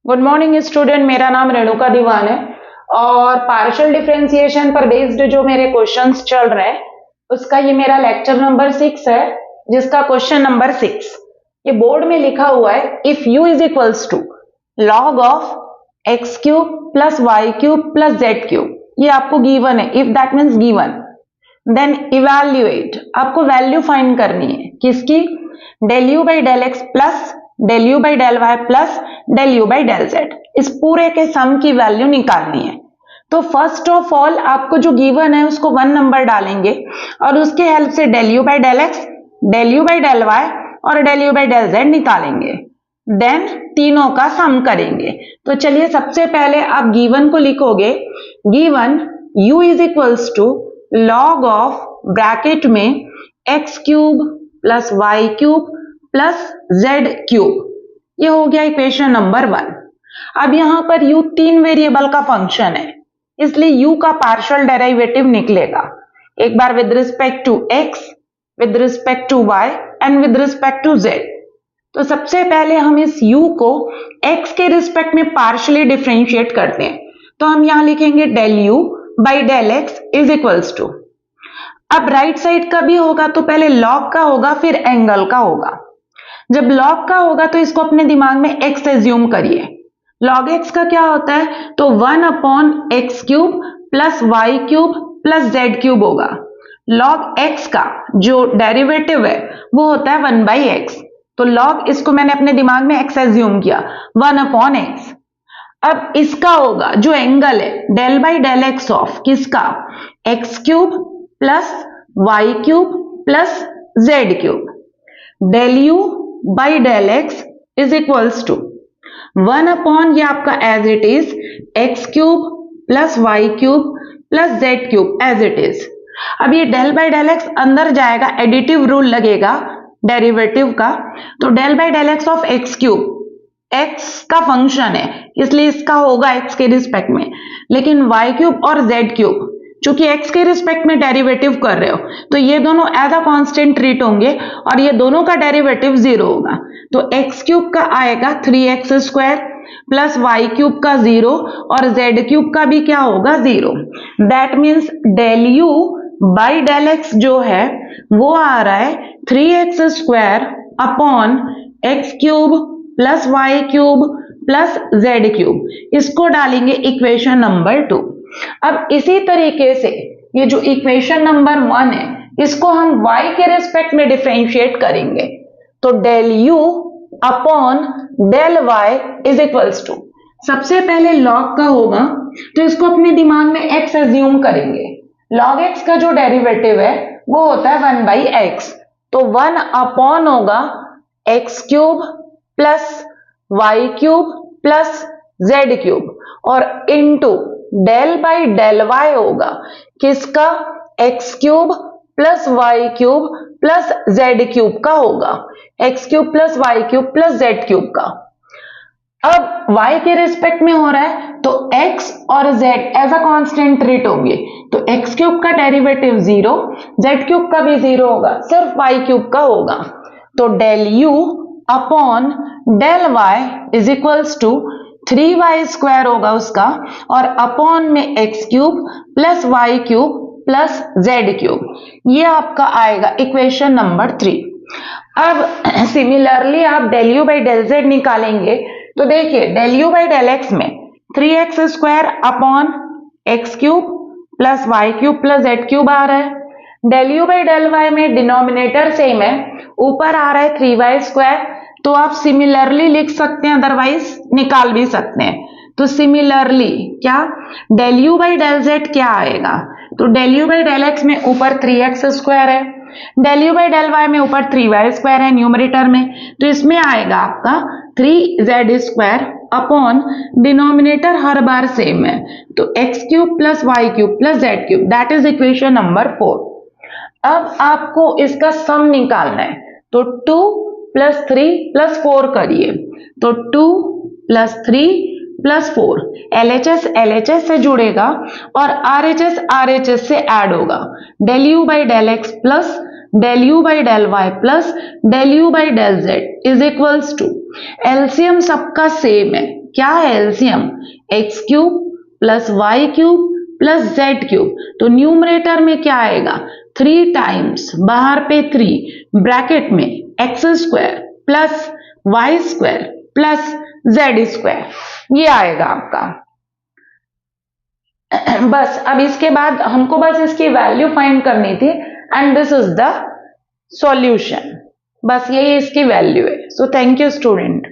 Good morning student, मेरा नाम रेणुका दीवान है और पार्शियल डिफरेंशिएशन पर बेस्ड जो मेरे क्वेश्चंस चल रहे हैं उसका ये मेरा लेक्चर नंबर 6 है, जिसका क्वेश्चन नंबर 6 ये बोर्ड में लिखा हुआ है। If u is equals to log of X cube plus Y cube plus Z cube, ये आपको गिवन है। If that means given, then evaluate, आपको वैल्यू फाइंड करनी है किसकी, del you by del X plus del you by del Y plus del you by del Z, इस पूरे के सम की वैल्यू निकालनी है। तो फर्स्ट ऑफ ऑल आपको जो गिवन है उसको 1 नंबर डालेंगे और उसके हेल्प से del you by del x, del you by del y और del you by del z निकालेंगे, देन तीनों का सम करेंगे। तो चलिए सबसे पहले आप गिवन को लिखोगे। Given u is equals to log of bracket में x cube plus Y cube plus Z cube, ये हो गया इक्वेशन नंबर 1। अब यहां पर u 3 वेरिएबल का फंक्शन है, इसलिए u का पार्शियल डेरिवेटिव निकलेगा, एक बार with respect to x, with respect to y and with respect to z। तो सबसे पहले हम इस u को x के रिस्पेक्ट में पार्शियली डिफरेंशिएट करते हैं, तो हम यहां लिखेंगे del u by del x is equals to, अब राइट साइड का भी होगा तो पहले लॉग का होगा फिर एंगल का होगा। जब लॉग का होगा तो इसको अपने दिमाग में x एज्यूम करिए। लॉग x का क्या होता है, तो 1 upon x cube plus Y cube plus Z cube होगा। लॉग x का जो डेरिवेटिव है वो होता है 1 बाई एक्स, तो लॉग इसको मैंने अपने दिमाग में x एज्यूम किया 1 अपॉन एक्स। अब इसका होगा जो एंगल है del by del x of किसका, x cube plus Y cube plus Z cube, del you by del x is equals to 1 upon, ये आपका as it is x cube plus Y cube plus Z cube as it is. अब ये del by del x अंदर जाएगा, additive rule लगेगा derivative का, तो del by del x of X cube, X का फंक्शन है इसलिए इसका होगा एक्स के रिस्पेक्ट में, लेकिन वाई क्यूब और जेड क्यूब चूंकि एक्स के रिस्पेक्ट में डेरिवेटिव कर रहे हो तो ये दोनों एज अ कांस्टेंट ट्रीट होंगे और ये दोनों का डेरिवेटिव 0 होगा। तो एक्स क्यूब का आएगा 3x square plus Y cube का 0 और जेड क्यूब का भी क्या होगा 0। That means del you by del X जो है वो आ रहा है 3x square upon x cube plus Y cube plus Z cube, इसको डालेंगे इक्वेशन नंबर 2। अब इसी तरीके से ये जो इक्वेशन नंबर 1 है इसको हम y के रिस्पेक्ट में डिफरेंशिएट करेंगे, तो del u upon del y is equals to, सबसे पहले log का होगा तो इसको अपने दिमाग में x एज्यूम करेंगे। log x का जो डेरिवेटिव है वो होता है 1 बाई एक्स, तो 1 अपॉन होगा x cube plus Y cube plus Z cube और into del by del y होगा किसका, x cube plus Y cube plus Z cube का होगा, x cube plus Y cube plus Z cube का। अब y के respect में हो रहा है तो x और z as a constant treat होंगे, तो x क्यूब का डेरिवेटिव 0, z क्यूब का भी 0 होगा, सिर्फ y क्यूब का होगा। तो del u upon del y is equals to 3y square होगा उसका और अपॉन में x cube plus Y cube plus Z cube, ये आपका आएगा इक्वेशन नंबर 3। अब सिमिलरली आप del you by del z निकालेंगे, तो देखिए del you by del x में 3x square upon x cube plus Y cube plus Z cube आ रहा है, del you by del Y में डिनोमिनेटर सेम है, ऊपर आ रहा है 3y स्क्वायर, तो आप सिमिलरली लिख सकते हैं, अदरवाइज निकाल भी सकते हैं। तो सिमिलरली क्या, del you by del Z क्या आएगा, तो del you by del x में ऊपर 3x स्क्वायर है, del you by del Y में ऊपर 3y स्क्वायर है न्यूमरेटर में, तो इसमें आएगा आपका 3z स्क्वायर अपॉन डिनोमिनेटर हर बार सेम है, तो X cube plus Y cube plus Z cube, that is equation number 4। अब आपको इसका सम निकालना है, तो 2 प्लस 3 प्लस 4 करिए, तो 2 प्लस 3 प्लस 4, LHS LHS से जुड़ेगा और RHS RHS से ऐड होगा, del you by del X plus del you by del Y plus del you by del Z is equals to, LCM सबका सेम है क्या है LCM, X cube plus Y cube plus Z cube. तो numerator में क्या आएगा, 3 times बाहर पे 3 ब्रैकेट में X square plus Y square plus Z square, ये आएगा आपका। बस अब इसके बाद हमको बस इसकी वैल्यू फाइंड करनी थी and this is the solution. बस यही इसकी वैल्यू है। So thank you student.